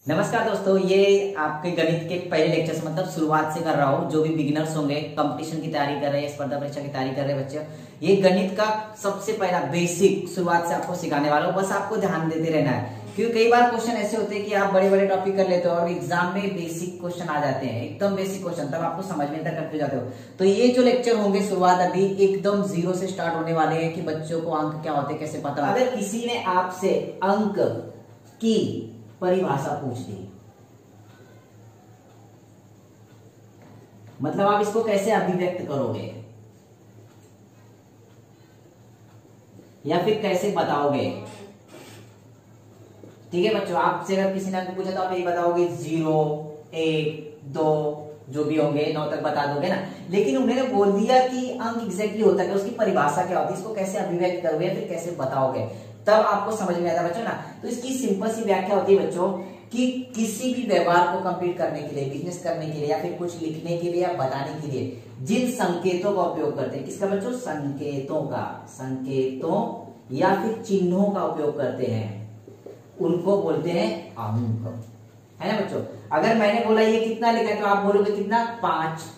नमस्कार दोस्तों, ये आपके गणित के पहले लेक्चर से मतलब शुरुआत से कर रहा हूँ। जो भी बिगिनर्स होंगे, कंपटीशन की तैयारी कर रहे हैं, स्पर्धा परीक्षा की तैयारी कर रहे हैं बच्चे, ये गणित का सबसे पहला बेसिक शुरुआत से आपको सिखाने वाला हूँ। बस आपको ध्यान देते रहना है, क्योंकि कई बार क्वेश्चन ऐसे होते हैं कि आप बड़े बड़े टॉपिक कर लेते हो और एग्जाम में बेसिक क्वेश्चन आ जाते हैं, एकदम बेसिक क्वेश्चन, तब आपको समझ में तक कंफ्यूज जाते हो। तो ये जो लेक्चर होंगे शुरुआत अभी एकदम जीरो से स्टार्ट होने वाले हैं कि बच्चों को अंक क्या होते हैं कैसे पता। अगर किसी ने आपसे अंक की परिभाषा पूछ दी, मतलब आप इसको कैसे अभिव्यक्त करोगे या फिर कैसे बताओगे। ठीक है बच्चों, आपसे अगर किसी ने अंक पूछा तो आप यही बताओगे 0, 1, 2 जो भी होंगे 9 तक बता दोगे ना। लेकिन उन्होंने बोल दिया कि अंक एग्जैक्टली होता है, उसकी परिभाषा क्या होती है, इसको कैसे अभिव्यक्त करोगे या फिर कैसे बताओगे, तब आपको समझ में आता है बच्चों ना। तो इसकी सिंपल सी व्याख्या होती है बच्चों कि किसी भी व्यवहार को कंप्लीट करने के लिए, बिजनेस करने के लिए या फिर कुछ लिखने के लिए या बताने के लिए जिन संकेतों का उपयोग करते हैं, किसका बच्चों, संकेतों का, संकेतों या फिर चिन्हों का उपयोग करते हैं, उनको बोलते हैं अंक, है ना बच्चों। अगर मैंने बोला ये कितना लिखा है तो आप बोलोगे कितना, 5,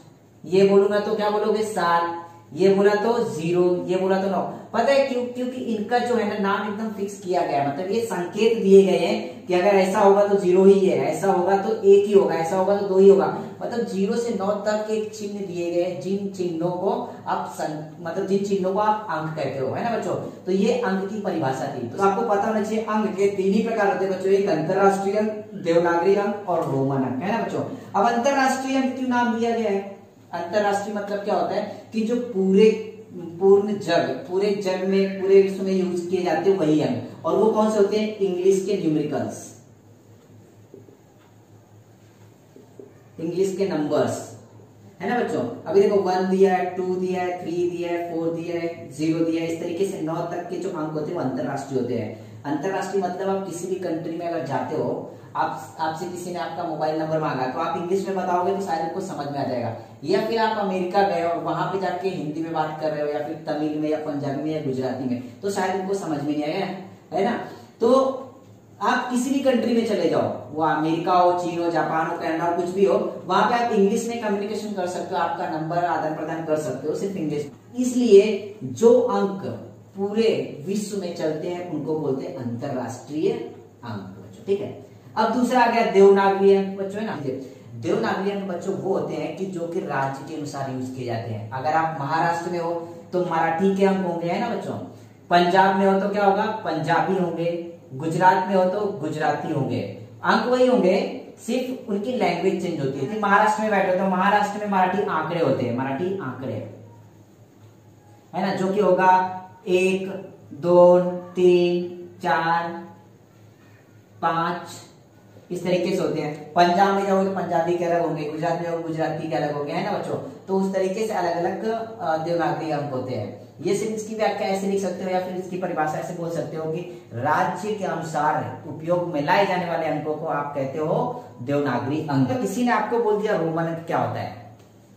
ये बोलूंगा तो क्या बोलोगे 7, ये बोला तो 0, ये बोला तो 9। पता है क्यों? क्योंकि इनका जो है ना नाम एकदम फिक्स किया गया है, मतलब ये संकेत दिए गए हैं कि अगर ऐसा होगा तो 0 ही है, ऐसा होगा तो 1 ही होगा, ऐसा होगा तो 2 ही होगा। मतलब 0 से 9 तक एक चिन्ह दिए गए, जिन चिन्हों को आप मतलब जिन चिन्हों को आप अंक कहते हो, है ना बच्चों। तो ये अंक की परिभाषा थी। तो आपको पता होना चाहिए अंक के 3 ही प्रकार होते हैं बच्चों, एक अंतरराष्ट्रीय अंक, देवनागरी अंक और रोमन अंक, है ना बच्चों। अब अंतरराष्ट्रीय अंक क्यों नाम दिया गया है? अंतरराष्ट्रीय मतलब क्या होता है कि जो पूरे जग में, पूरे विश्व में यूज किए जाते हैं वही अंक, और वो कौन से होते हैं, इंग्लिश के न्यूमेरिकल्स, इंग्लिश के नंबर्स, है ना बच्चों। अभी देखो 1 दिया है, 2 दिया है, 3 दिया है, 4 दिया है, 0 दिया है, इस तरीके से 9 तक के जो अंक होते हैं वो अंतरराष्ट्रीय होते हैं। अंतरराष्ट्रीय मतलब आप किसी भी कंट्री में अगर जाते हो, आपसे किसी ने आपका मोबाइल नंबर मांगा तो आप इंग्लिश में बताओगे तो शायद आपको समझ में आ जाएगा। या फिर आप अमेरिका गए और वहां पे जाके हिंदी में बात कर रहे हो या फिर तमिल में या पंजाबी में या गुजराती में, तो शायद उनको समझ में नहीं आएगा, है ना। तो आप किसी भी कंट्री में चले जाओ, वो अमेरिका हो, चीन हो, जापान हो, कनाडा हो, कुछ भी हो, वहां पे आप इंग्लिश में कम्युनिकेशन कर सकते हो, आपका नंबर आदान प्रदान कर सकते हो सिर्फ इंग्लिश। इसलिए जो अंक पूरे विश्व में चलते हैं उनको बोलते हैं अंतरराष्ट्रीय अंक बच्चों। ठीक है, अब दूसरा आ गया देवनागरी अंक बच्चों, है ना। देवनागरी अंक बच्चों वो होते हैं कि जो कि राज्य के अनुसार यूज किए जाते हैं। अगर आप महाराष्ट्र में हो तो मराठी के अंक होंगे, है ना बच्चों। पंजाब में हो तो क्या होगा, पंजाबी होंगे। गुजरात में हो तो गुजराती होंगे। अंक वही होंगे, सिर्फ उनकी लैंग्वेज चेंज होती है। महाराष्ट्र में बैठे हो तो महाराष्ट्र में मराठी आंकड़े होते हैं, मराठी आंकड़े, है ना, जो कि होगा 1, 2, 3, 4, 5 इस तरीके से होते हैं। पंजाब में जाओगे तो पंजाबी के अलग होंगे, गुजरात में जाओगे गुजराती के अलग होंगे, है ना बच्चों। तो उस तरीके से अलग अलग देवनागरी अंक होते हैं। ये सिर्फ इसकी व्याख्या ऐसे लिख सकते हो या फिर इसकी परिभाषा ऐसे बोल सकते हो कि राज्य के अनुसार उपयोग में लाए जाने वाले अंकों को आप कहते हो देवनागरी अंक। किसी ने आपको बोल दिया रोमन अंक क्या होता है,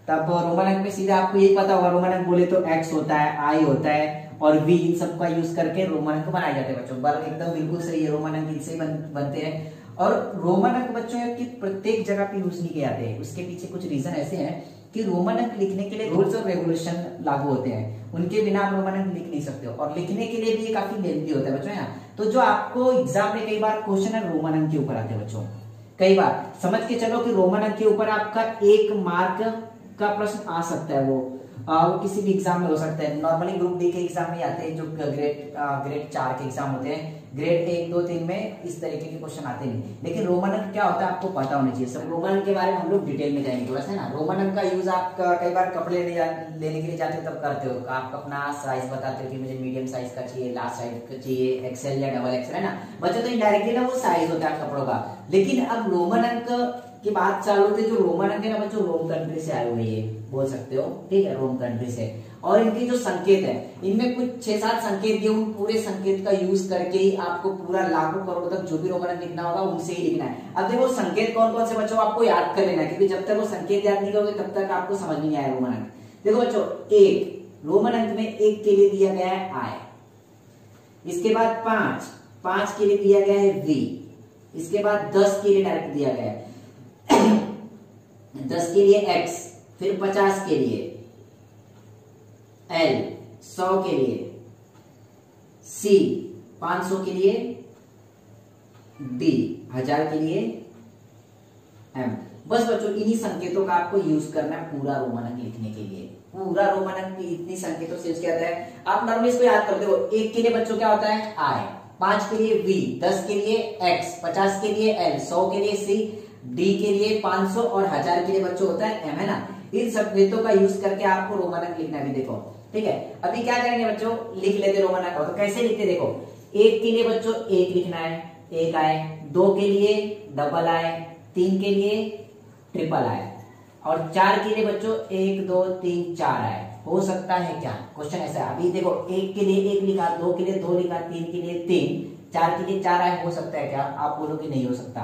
तब रोमन अंक में सीधा आपको यही पता होगा, रोमन अंक बोले तो एक्स होता है, आई होता है और वी, इन सबका यूज करके रोमन अंक बनाए जाते हैं बच्चों। पर एकदम बिल्कुल सही है, रोमन अंक इनसे बनते हैं। और रोमन अंक बच्चों की प्रत्येक जगह पे यूज नहीं किए जाते हैं, उसके पीछे कुछ रीजन ऐसे हैं कि रोमन अंक लिखने के लिए रूल्स और रेगुलेशन लागू होते हैं, उनके बिना आप रोमन अंक लिख नहीं सकते हो। और लिखने के लिए भी ये काफी लेंथी होता है बच्चों, है ना। तो जो आपको एग्जाम में कई बार क्वेश्चन है रोमन अंक के ऊपर आते हैं बच्चों, कई बार समझ के चलो कि रोमन अंक के ऊपर आपका 1 मार्क का प्रश्न आ सकता है। वो किसी भी एग्जाम में हो सकता है। नॉर्मली ग्रुप डी के एग्जाम में आते हैं, जो ग्रेड 4 के एग्जाम होते हैं। ग्रेड 1, 2, 3 में इस तरीके के क्वेश्चन आते नहीं। लेकिन रोमन अंक क्या होता है आपको पता होना चाहिए। सब रोमन अंक के बारे में हम लोग डिटेल में जाएंगे वैसे ना। रोमन अंक का यूज आप कई बार कपड़े लेने के लिए जाते हो तब करते हो, आप अपना साइज बताते हो कि मुझे मीडियम साइज का चाहिए, लार्ज साइज का चाहिए, एक्सएल या डबल एक्सएल, है ना बच्चों। तो इनडायरेक्टली ना वो साइज होता है कपड़ों का। लेकिन अब रोमन अंक की बात चालू होती है, जो रोमन अंक है ना बच्चों, रोम कंट्री से आए हुए ये बोल सकते हो, ठीक है, रोम कंट्री से। और इनके जो संकेत है, इनमें कुछ 6-7 संकेत दिए, उन पूरे संकेत का यूज करके ही आपको पूरा लाखों करोड़ तक जो भी रोमन अंक लिखना होगा उनसे ही लिखना है। अब देखो संकेत कौन कौन से बच्चों आपको याद कर लेना है, क्योंकि जब तक वो संकेत याद नहीं करोगे तब तक आपको समझ नहीं आएगा रोमन अंक। देखो बच्चों, 1 रोमन अंक में 1 के लिए दिया गया है आई। इसके बाद 5 के लिए दिया गया है वी। इसके बाद 10 के लिए डायरेक्ट दिया गया है 10 के लिए x, फिर 50 के लिए l, 100 के लिए c, 500 के लिए d, 1000 के लिए m। बस बच्चों इन्हीं संकेतों का आपको यूज करना है पूरा रोमन अंक लिखने के लिए। पूरा रोमन अंक इतनी संकेतों से यूज किया जाता है। आप नॉर्मली इसको याद करते हो। 1 के लिए बच्चों क्या होता है I, 5 के लिए V, 10 के लिए X, 50 के लिए L, 100 के लिए C, D के लिए 500 और 1000 के लिए बच्चों होता है M, है ना। इन संकेतों का यूज करके आपको रोमन अंक लिखना भी देखो, ठीक है। अभी क्या करेंगे बच्चों, लिख लेते रोमन अंक। तो कैसे लिखते देखो, 1 के लिए बच्चों 1 लिखना है, 1 आए, 2 के लिए डबल आए, 3 के लिए ट्रिपल आए और 4 के लिए बच्चों 1 2 3 4 आए। हो सकता है क्या, क्वेश्चन ऐसा है। अभी देखो 1 के लिए 1 लिखा, 2 के लिए 2 लिखा, 3 के लिए 3, 4 के लिए 4 आए। हो सकता है क्या, आप बोलोगे नहीं हो सकता।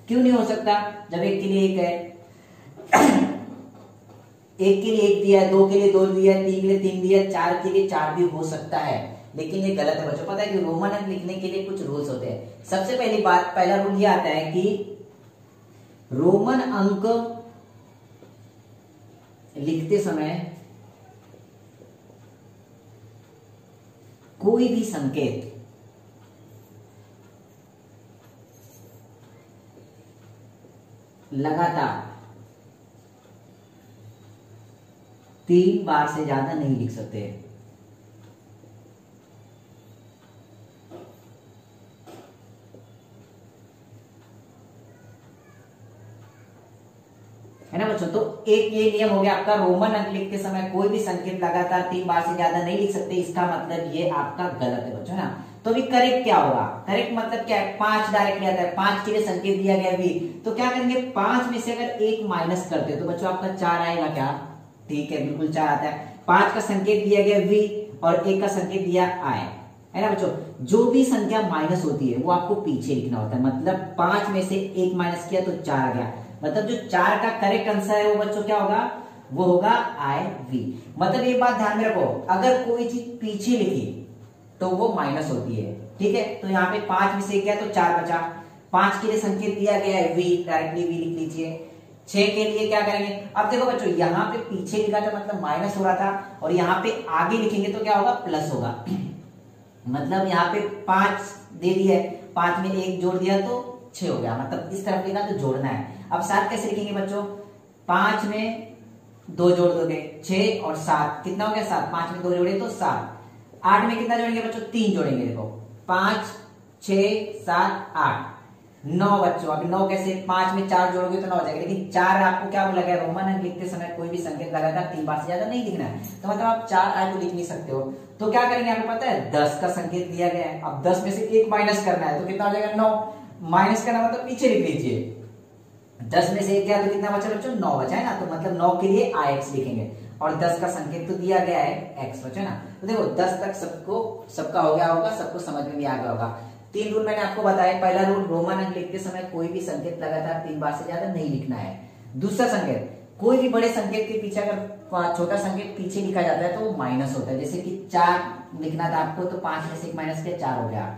क्यों नहीं हो सकता, जब 1 के लिए 1 है 1 के लिए 1 दिया है, 2 के लिए 2 दिया है, 3 के लिए 3 दिया है, 4 के लिए 4 भी हो सकता है। लेकिन ये गलत है बच्चों। पता है कि रोमन अंक लिखने के लिए कुछ रूल्स होते हैं। सबसे पहली बात, पहला रूल ये आता है कि रोमन अंक लिखते समय कोई भी संकेत लगातार 3 बार से ज्यादा नहीं लिख सकते। है ना बच्चों। तो एक ये नियम हो गया आपका, रोमन अंक लिखते समय कोई भी संकेत लगातार 3 बार से ज्यादा नहीं लिख सकते। इसका मतलब ये आपका गलत है बच्चों ना। तो अभी करेक्ट क्या होगा, करेक्ट मतलब क्या है, 5 डायरेक्ट लिया था, 5 के लिए संकेत दिया गया भी, तो क्या करेंगे 5 में से अगर 1 माइनस करते हो तो बच्चों आपका 4 आएगा क्या, ठीक है बिल्कुल 4 आता है। 5 का संकेत दिया गया v और 1 का संकेत दिया i, है ना बच्चों। जो भी संख्या माइनस होती है वो आपको पीछे लिखना होता है। मतलब 5 में से 1 माइनस किया तो 4 आ गया। मतलब जो 4 का करेक्ट आंसर है वो बच्चों क्या होगा, वो होगा IV। मतलब ये बात ध्यान में रखो, अगर कोई चीज पीछे लिखी तो वो माइनस होती है, ठीक है। तो यहाँ पे 5 में से किया तो 4 बचा। 5 के लिए संकेत दिया गया है V, डायरेक्टली V लिख लीजिए। 6 के लिए क्या करेंगे, अब देखो बच्चों यहाँ पे पीछे लिखा था मतलब माइनस हो रहा था, और यहाँ पे आगे लिखेंगे तो क्या होगा, प्लस होगा। मतलब यहाँ पे 5 दे दिया है, 5 में 1 जोड़ दिया तो 6 हो गया। मतलब इस तरफ लिखा तो जोड़ना है। अब 7 कैसे लिखेंगे बच्चों, 5 में 2 जोड़ दोगे 6 और 7 कितना हो गया 7, 5 में 2 जोड़े तो 7। 8 में कितना जोड़ेंगे बच्चों, 3 जोड़ेंगे। देखो 5 6 7 8 9 बच्चों। अभी 9 कैसे, 5 में 4 जोड़ोगे तो 9 हो जाएगा। लेकिन 4 आपको क्या बोला गया, रोमन अंक लिखते समय कोई भी संकेत लगातार 3 बार से ज्यादा नहीं लिखना है। तो मतलब आप 4 आए तो लिख नहीं सकते हो। तो क्या करेंगे आपको पता है, 10 का संकेत दिया गया है। अब 10 में से 1 माइनस करना है तो कितना हो जाएगा 9। माइनस करना मतलब पीछे लिख लीजिए। 10 में से 1 गया तो कितना बचा बच्चों, 9 बचा है ना। तो मतलब 9 के लिए IX लिखेंगे और 10 का संकेत तो दिया गया है X, बचा ना। तो देखो 10 तक सबका हो गया होगा, सबको समझ में भी आ गया होगा। 3 रूल मैंने आपको बताया। पहला रूल, रोमन अंक लिखते समय कोई भी संकेत लगातार 3 बार से ज्यादा नहीं लिखना है। दूसरा संकेत, कोई भी बड़े संकेत के पीछे अगर छोटा संकेत पीछे लिखा जाता है तो वो माइनस होता है। जैसे कि 4 लिखना था आपको तो 5 में से 1 माइनस किया 4 हो गया।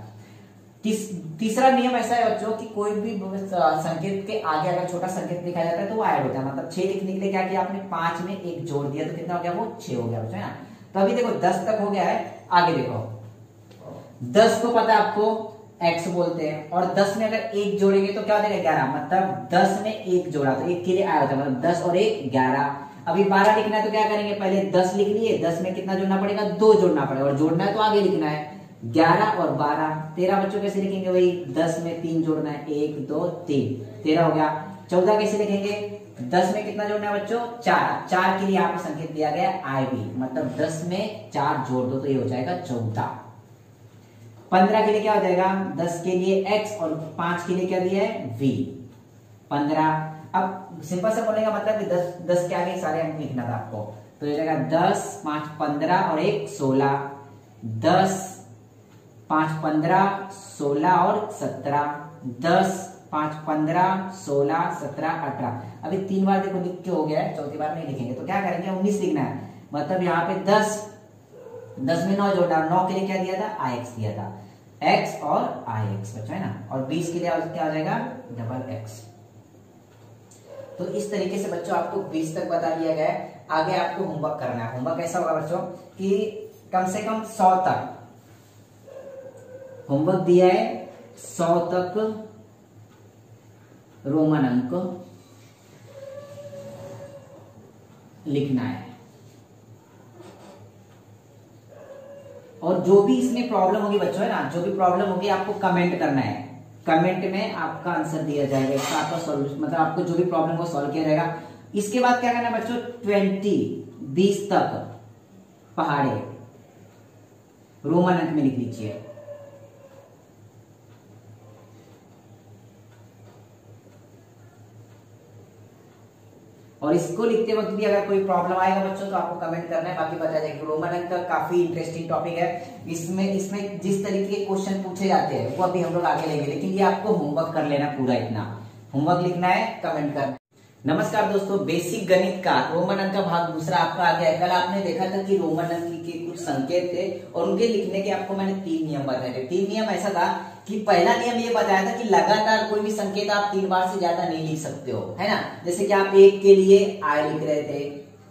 तीसरा नियम ऐसा है बच्चों कि कोई भी संकेत के आगे अगर छोटा संकेत लिखा जाता है तो वो ऐड होता है। मतलब 6 लिखने के लिए क्या किया आपने, 5 में 1 जोड़ दिया तो कितना हो गया, वो 6 हो गया बच्चों, है ना। तो अभी देखो 10 तक हो गया है। आगे देखो 10 को पता है आपको x बोलते हैं, और 10 में अगर 1 जोड़ेंगे तो क्या हो जाएगा 11। मतलब 10 में 1 जोड़ा तो 1 के लिए आया होता है। मतलब 10 और 1 11। अभी 12 लिखना है तो क्या करेंगे, पहले 10 लिख लिए, 10 में कितना जोड़ना पड़ेगा, 2 जोड़ना पड़ेगा, और जोड़ना है तो आगे लिखना है 11 और 12। 13 बच्चों कैसे लिखेंगे, वही 10 में 3 जोड़ना है, 1 2 3, 13 हो गया। 14 कैसे लिखेंगे, 10 में कितना जोड़ना है बच्चों, 4 के लिए यहाँ पे संकेत दिया गया है IB। मतलब 10 में 4 जोड़ दो तो ये हो जाएगा 14। 15 के लिए क्या हो जाएगा, 10 के लिए X और 5 के लिए क्या दिया है V, 15। अब सिंपल से बोलने का मतलब कि 10 के आगे सारे अंक लिखना था आपको, तो हो जाएगा 10 5 15 और 1 16। 10 5 15 16 और 17। 10 5 15 16 17 18। अभी 3 बार देखो लिख के हो गया है, चौथी बार नहीं लिखेंगे तो क्या करेंगे 19 लिखना है। मतलब यहाँ पे 10 में 9 जोड़ना, 9 के लिए क्या दिया था IX दिया था। x और ix बच्चों, है ना। और 20 के लिए क्या आ जाएगा, डबल x। तो इस तरीके से बच्चों आपको 20 तक बता दिया गया है। आगे आपको होमवर्क करना है। होमवर्क ऐसा होगा बच्चों कि कम से कम 100 तक होमवर्क दिया है, 100 तक रोमन अंक लिखना है। और जो भी इसमें प्रॉब्लम होगी बच्चों, है ना, जो भी प्रॉब्लम होगी आपको कमेंट करना है। कमेंट में आपका आंसर दिया जाएगा, इसका आपका सॉल्यूशन, मतलब आपको जो भी प्रॉब्लम हो सॉल्व किया जाएगा। इसके बाद क्या करना है बच्चों, 20 तक पहाड़े रोमन अंक में लिख लीजिए। और इसको लिखते वक्त भी अगर कोई प्रॉब्लम आएगा बच्चों तो आपको कमेंट करना है, बाकी बता जाएगा। रोमन अंक का काफी इंटरेस्टिंग टॉपिक है। इसमें जिस तरीके के क्वेश्चन पूछे जाते हैं वो अभी हम लोग आगे लेंगे, लेकिन ये आपको होमवर्क कर लेना पूरा। इतना होमवर्क लिखना है, कमेंट करना। नमस्कार दोस्तों, बेसिक गणित का रोमन अंक का भाग दूसरा आपका आ गया है। कल आपने देखा था कि रोमन अंक के कुछ संकेत थे और उनके लिखने के आपको मैंने 3 नियम बताए थे। 3 नियम ऐसा था कि पहला नियम ये बताया था कि लगातार कोई भी संकेत आप 3 बार से ज्यादा नहीं लिख सकते हो, है ना। जैसे कि आप 1 के लिए आई लिख रहे थे,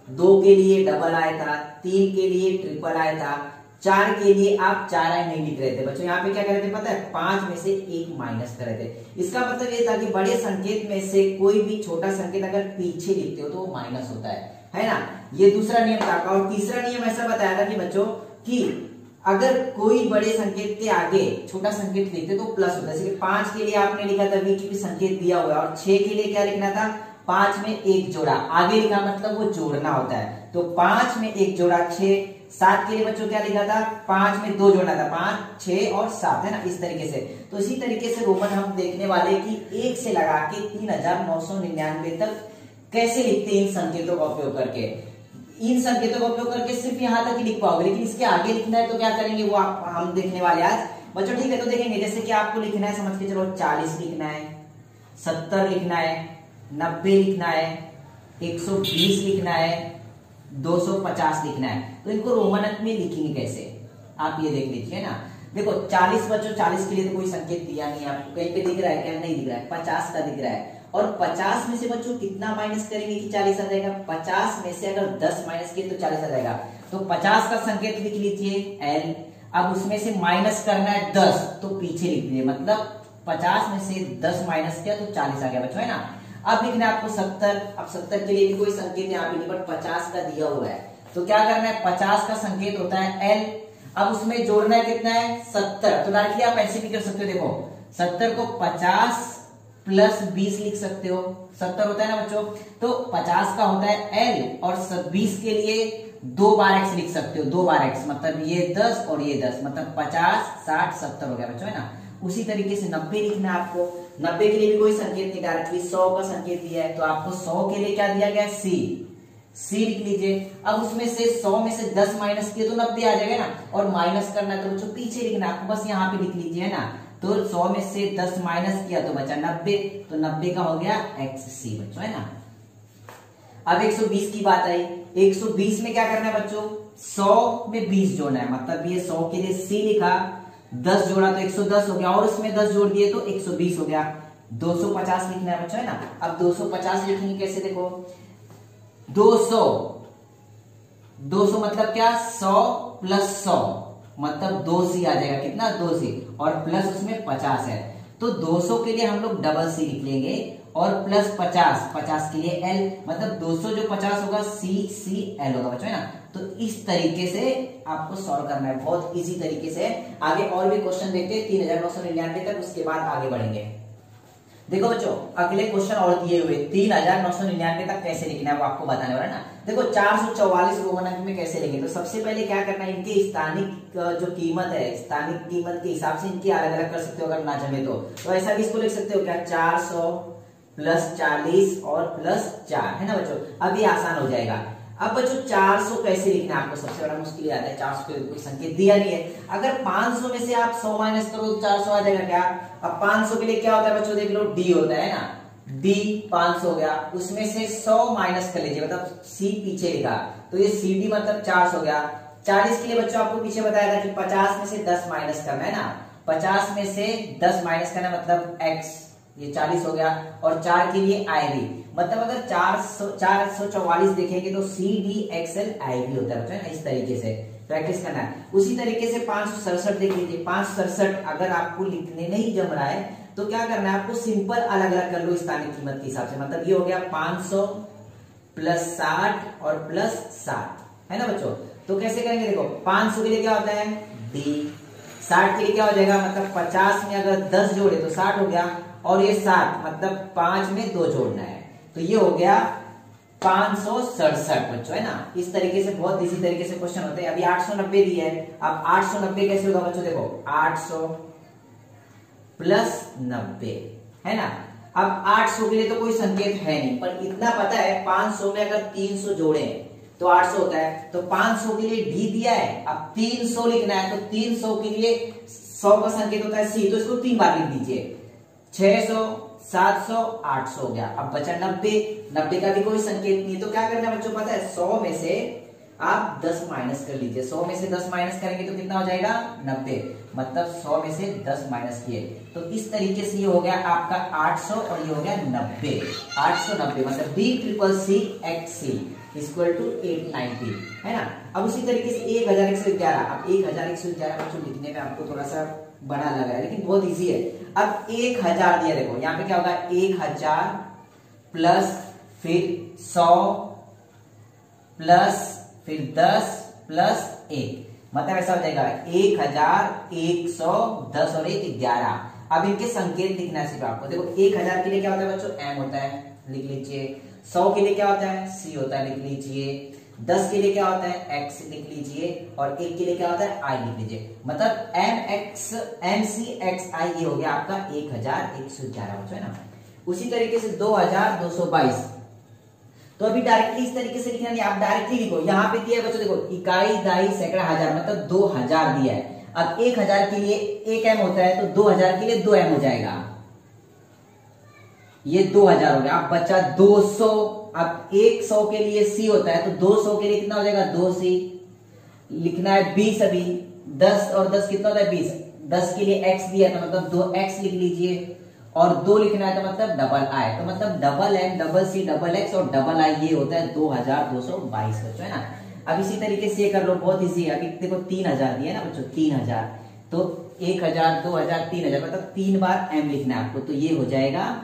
2 के लिए डबल आई था, 3 के लिए ट्रिपल आई था, 4 के लिए आप 4 आई नहीं लिख रहे थे। बच्चों यहाँ पे क्या कर रहे थे पता है, 5 में से 1 माइनस कर रहे थे। इसका मतलब ये था कि बड़े संकेत में से कोई भी छोटा संकेत अगर पीछे लिखते हो तो वो माइनस होता है ना। ये दूसरा नियम था। और तीसरा नियम ऐसा बताया था कि बच्चों कि अगर कोई बड़े संकेत के आगे छोटा संकेत लिखते तो प्लस होता है। जैसे 5 के लिए आपने लिखा था v क्योंकि संकेत दिया हुआ है, और 6 के लिए क्या लिखना था, 5 में 1 जोड़ा आगे लिखा, मतलब वो जोड़ना होता है। तो 5 में 1 जोड़ा 6। 7 के लिए बच्चों क्या लिखा था, 5 में 2 जोड़ना था, 5, 6 और 7, है ना, इस तरीके से। तो इसी तरीके से रोमन हम देखने वाले कि 1 से लगा के 3999 तक कैसे लिखते हैं इन संकेतों का उपयोग करके। इन संकेतों का उपयोग करके सिर्फ यहां तक ही लिख पाओगे, लेकिन इसके आगे लिखना है तो क्या करेंगे वो हम देखने वाले आज बच्चों। ठीक है, तो देखेंगे। जैसे कि आपको लिखना है, समझ के चलो, 40 लिखना है, 70 लिखना है, 90 लिखना है, 120 लिखना है, 250 लिखना है। तो इनको रोमन अंक में लिखेंगे कैसे, आप ये देख लीजिए ना। देखो 40 बच्चों, 40 के लिए तो कोई संकेत दिया नहीं है आपको, कहीं पे दिख रहा है क्या, नहीं दिख रहा है, 50 का दिख रहा है। और 50 में से बच्चों कितना माइनस करेंगे कि 40 आ जाएगा, 50 में से अगर 10 माइनस किए तो 40 आ जाएगा। तो 50 का संकेत लिख लीजिए L। अब उसमें से माइनस करना है 10 तो पीछे लिख दीजिए, मतलब 50 में से 10 माइनस किया तो 40 आ गया बच्चों, है ना। अब लिखना है आपको 70। अब 70 के लिए भी कोई संकेत यहाँ पे नहीं, बट 50 का दिया हुआ है। तो क्या करना है, 50 का संकेत होता है L। अब उसमें जोड़ना है कितना है, 70। तो डायरेक्टली आप ऐसे भी कर सकते हो, देखो 70 को 50 प्लस 20 लिख सकते हो, 70 होता है ना बच्चों। तो 50 का होता है L और 20 के लिए 2 बार x लिख सकते हो, 2 बार x, मतलब ये 10 और ये 10, मतलब 50, 60, 70 हो गया बच्चों, है ना। उसी तरीके से 90 लिखना है आपको। 90 के लिए भी कोई संकेत नहीं, डायरेक्टली 100 का संकेत दिया है, तो आपको 100 के लिए क्या दिया गया है, C लिख लीजिए। अब उसमें से 100 में से 10 माइनस किए तो 90 आ जाएगा ना, और माइनस करना है तो बच्चों पीछे लिखना, आपको बस यहाँ पे लिख लीजिए, है ना। तो 100 में से 10 माइनस किया तो बचा 90, तो 90 का हो गया XC बच्चों, है ना। अब 120 की बात आई। 120 में क्या करना है बच्चों, 100 में 20 जोड़ना है, मतलब ये 100 के लिए C लिखा, 10 जोड़ा तो 110 हो गया, और इसमें 10 जोड़ दिए तो 120 हो गया। 250 लिखना है बच्चों, है ना। अब 250 लिखेंगे कैसे, देखो 200 मतलब क्या, 100 प्लस 100 मतलब 2C आ जाएगा, कितना, 2C, और प्लस उसमें 50 है। तो 200 के लिए हम लोग डबल C लिख लेंगे, और प्लस 50 के लिए L, मतलब 200 जो 50 होगा CL होगा बच्चों, है ना। तो इस तरीके से आपको सॉल्व करना है, बहुत इजी तरीके से। आगे और भी क्वेश्चन देखते हैं 3999 तक, उसके बाद आगे बढ़ेंगे। देखो बच्चों, अगले क्वेश्चन और दिए हुए 3999 तक कैसे लिखना है वो आपको बताने वाला है ना। देखो 444 रोमन अंक में कैसे लिखेंगे, तो सबसे पहले क्या करना है, इनकी स्थानिक जो कीमत है, स्थानिक कीमत के हिसाब से इनकी अलग अलग कर सकते हो अगर ना जमे तो ऐसा भी इसको लिख सकते हो क्या, 400 प्लस 40 और प्लस 4, है ना बच्चों। अब ये आसान हो जाएगा। अब बच्चों 400 कैसे लिखना है आपको, सबसे बड़ा मुश्किल आता है। 400 के कोई संकेत दिया नहीं है, अगर 500 में से आप 100 माइनस करो तो 400 आ जाएगा क्या। अब 500 के लिए क्या होता है बच्चों, देख लो D होता है ना, D 500 हो गया, उसमें से 100 माइनस कर लीजिए, मतलब C पीछे लिखा, तो ये CD मतलब 400 हो गया। 40 के लिए बच्चों आपको पीछे बताया था कि 50 में से 10 माइनस करना है ना, 50 में से 10 माइनस करना मतलब x, ये 40 हो गया। और 4 के लिए i भी, मतलब अगर 444 देखेंगे तो सी डी एक्सएल आई भी होता है ना, इस तरीके से प्रैक्टिस करना है। उसी तरीके से 567 देख लीजिए, 567 अगर आपको लिखने नहीं जम रहा है तो क्या करना है आपको, सिंपल अलग अलग कर लो स्थानिक कीमत के हिसाब से। मतलब ये हो गया 500 प्लस 60 और प्लस 60, है ना बच्चों। तो कैसे करेंगे, देखो 500 के लिए क्या होता है डी, 60 के लिए क्या हो जाएगा, मतलब 50 में अगर 10 जोड़े तो 60 हो गया, और ये 60 मतलब 5 में 2 जोड़ना है, तो ये हो गया 567 बच्चों, है ना। इस तरीके से बहुत इसी तरीके से क्वेश्चन होते हैं। अभी 890 दिया है, अब 890 कैसे होगा बच्चों, देखो 800 प्लस 90, है ना। अब 800 के लिए तो कोई संकेत है नहीं, पर इतना पता है 500 में अगर 300 जोड़े तो 800 होता है, तो 500 के लिए डी दिया है। अब 300 लिखना है तो 300 के लिए 100 का संकेत होता है सी, तो इसको 3 बार लिख दीजिए, 600 700 800 हो गया। अब बचा 90, 90 का भी कोई संकेत नहीं, तो क्या करना है बच्चों पता है, 100 में से आप 10 माइनस कर लीजिए। 100 में से 10 माइनस करेंगे तो कितना हो जाएगा 90, मतलब 100 में से 10 माइनस किए। तो इस तरीके से ये हो गया आपका 800 और ये हो गया 90, 890 मतलब D triple C X C equal to 890, है ना। अब उसी तरीके से 1111, अब 1111 बच्चों लिखने में आपको थोड़ा सा बड़ा लग रहा है लेकिन बहुत इजी है। अब 1000 दिया, देखो यहाँ पे क्या होगा 1000 प्लस फिर 100 प्लस फिर 10 प्लस 1, मतलब ऐसा हो जाएगा 1110 और 1 11। अब इनके संकेत लिखना है सिर्फ आपको। देखो 1000 के लिए क्या होता है बच्चों एम होता है, लिख लीजिए। 100 के लिए क्या होता है सी होता है, लिख लीजिए। 10 के लिए क्या होता है एक्स लिख लीजिए, और 1 के लिए क्या होता है आई लिख लीजिए। मतलब एम सी एक्स आई ये हो गया आपका 1111 बच्चों, है ना। उसी तरीके से 2222, तो अभी डायरेक्टली इस तरीके से लिखना नहीं, आप डायरेक्टली लिखो। यहाँ पे दिया है बच्चों, देखो इकाई दाई सैकड़ा हजार, मतलब 2000 दिया है। अब 1000 के लिए 1 एम होता है, तो 2000 के लिए 2 एम हो जाएगा, ये 2000 हो गया। अब बचा 200, अब 100 के लिए सी होता है, तो 200 के लिए कितना हो जाएगा 2 सी, लिखना है 20। अभी 10 और 10 कितना होता है 20, 10 के लिए x दिया है तो मतलब 2x लिख लीजिए, और 2 लिखना है तो मतलब डबल आई, तो मतलब double M double C double X और डबल आई, ये होता है 2222 बच्चों, है ना। अब इसी तरीके से ये कर लो, बहुत इजी है। अभी देखो 3000 दिया है ना बच्चों, 3000 तो 1000 2000 3000, मतलब 3 बार m लिखना है आपको, तो ये हो जाएगा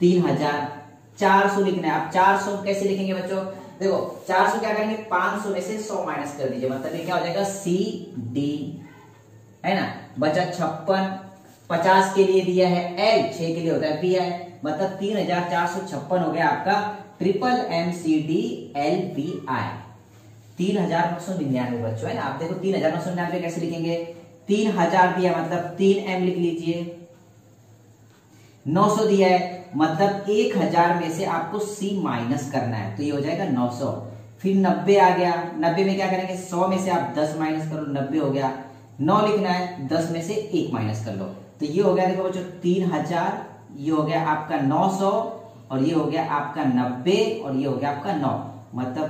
3000। 400 लिखना है, आप 400 कैसे लिखेंगे बच्चों, देखो 400 क्या करेंगे 500 में से 100 माइनस कर दीजिए, मतलब ये क्या हो जाएगा सी डी, है ना। बचा 56, 50 के लिए दिया है एल, 6 के लिए होता है पी आई, मतलब 3456 हो गया आपका triple M C D L V I, 3999 बच्चों, है ना। आप देखो 3999 कैसे लिखेंगे, 3000 दिया मतलब 3 एम लिख लीजिए, 900 दिया है मतलब 1000 में से आपको सी माइनस करना है, तो ये हो जाएगा 900। फिर 90 आ गया, 90 में क्या करेंगे 100 में से आप 10 माइनस करो, 90 हो गया। 9 लिखना है, 10 में से 1 माइनस कर लो, तो ये हो गया देखो बच्चों 3000, ये हो गया आपका 900, और ये हो गया आपका 90, और ये हो गया आपका 9, मतलब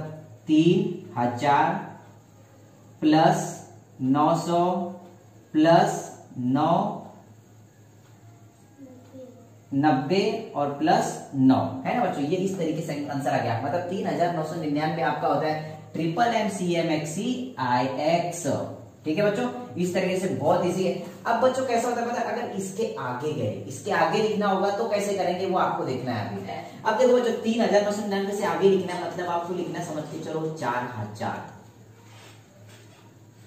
3000 प्लस 900 प्लस 9 90 और प्लस 9, है ना बच्चों। ये इस तरीके से आंसर आ गया, मतलब 3999 आपका होता है triple M C M X C I X, ठीक है बच्चों। इस तरीके से बहुत इजी है। अब बच्चों कैसा होता है पता है, अगर इसके आगे गए, इसके आगे लिखना होगा तो कैसे करेंगे वो आपको देखना है अभी। अब देखो बच्चों 3999 से आगे लिखना है, मतलब आपको लिखना समझ के चलो 4000,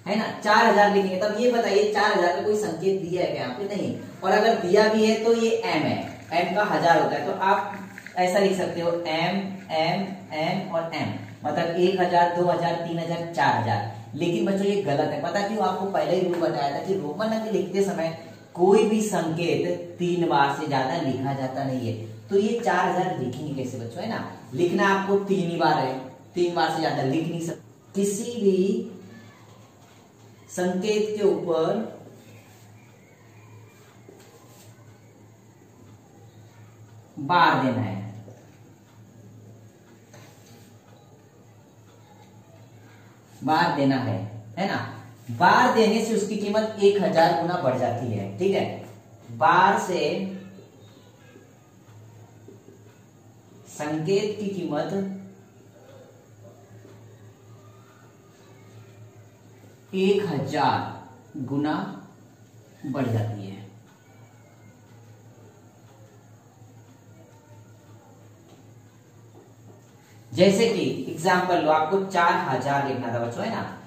है ना। 4000 लिखेंगे, तब ये बताइए 4000 का कोई संकेत दिया है क्या यहाँ पे, नहीं। और अगर दिया भी है तो ये m है, m का 1000 होता है, तो आप ऐसा लिख सकते हो m m m और m, मतलब 1000 2000 3000 4000। लेकिन बच्चों ये गलत है, पता क्यों, आपको पहले ही रूल बताया था कि रोमन अंक लिखते समय कोई भी संकेत 3 बार से ज्यादा लिखा जाता नहीं है। तो ये 4000 लिखेंगे कैसे बच्चों, है ना। लिखना आपको 3 ही बार है, 3 बार से ज्यादा लिख नहीं सकते। किसी भी संकेत के ऊपर बार देना है, बार देना है ना। बार देने से उसकी कीमत 1000 गुना बढ़ जाती है। ठीक है, बार से संकेत की कीमत 1000 गुना बढ़ जाती है। जैसे कि एग्जाम्पल लो, आपको 4000 लिखना था बच्चों, है ना।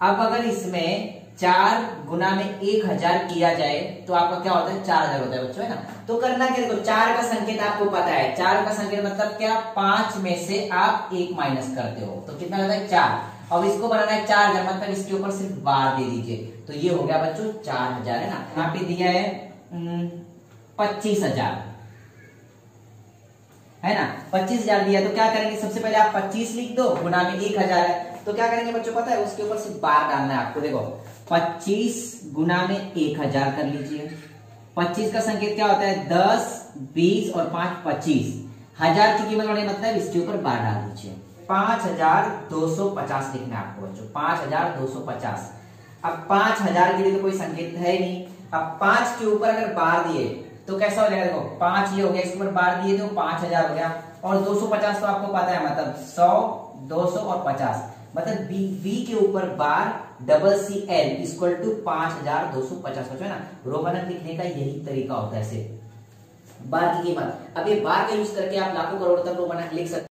अब अगर इसमें 4 गुना में 1000 किया जाए तो आपका क्या होता है, 4000 होता है बच्चों, है ना। तो करना क्या, देखो 4 का संकेत आपको पता है, 4 का संकेत मतलब क्या, 5 में से आप 1 माइनस करते हो तो कितना होता है 4। अब इसको बनाना है 4000, मतलब इसके ऊपर सिर्फ बार दे दीजिए तो ये हो गया बच्चों 4000, है ना। यहाँ पे दिया है 25000, है ना। 25000 दिया तो क्या करेंगे, सबसे पहले आप 25 लिख दो, गुना में 1000 है तो क्या करेंगे बच्चों पता है, उसके ऊपर सिर्फ बार डालना है आपको। देखो 25 गुना में 1000 कर लीजिए। 25 का संकेत क्या होता है, 10, 20 और 5 25। 1000 की कीमत बढ़ने मतलब इसके ऊपर बार डाल दीजिए। 5250 लिखना है आपको बच्चों, 5250। अब 5000 के लिए तो कोई संकेत है नहीं, अब 5 के ऊपर अगर बार दिए तो कैसा हो जाएगा, देखो 5 ये हो गया, इसके ऊपर बार दिए तो 5000 हो गया, और 250 तो आपको पता है मतलब 100, 200 और 50, मतलब बी के ऊपर बार CCL इक्वल टू 5250, है ना। रोमन लिखने का यही तरीका होता है, ऐसे बार की कीमत। अब ये बार का यूज करके आप लाखों करोड़ तक रोमन लिख सकते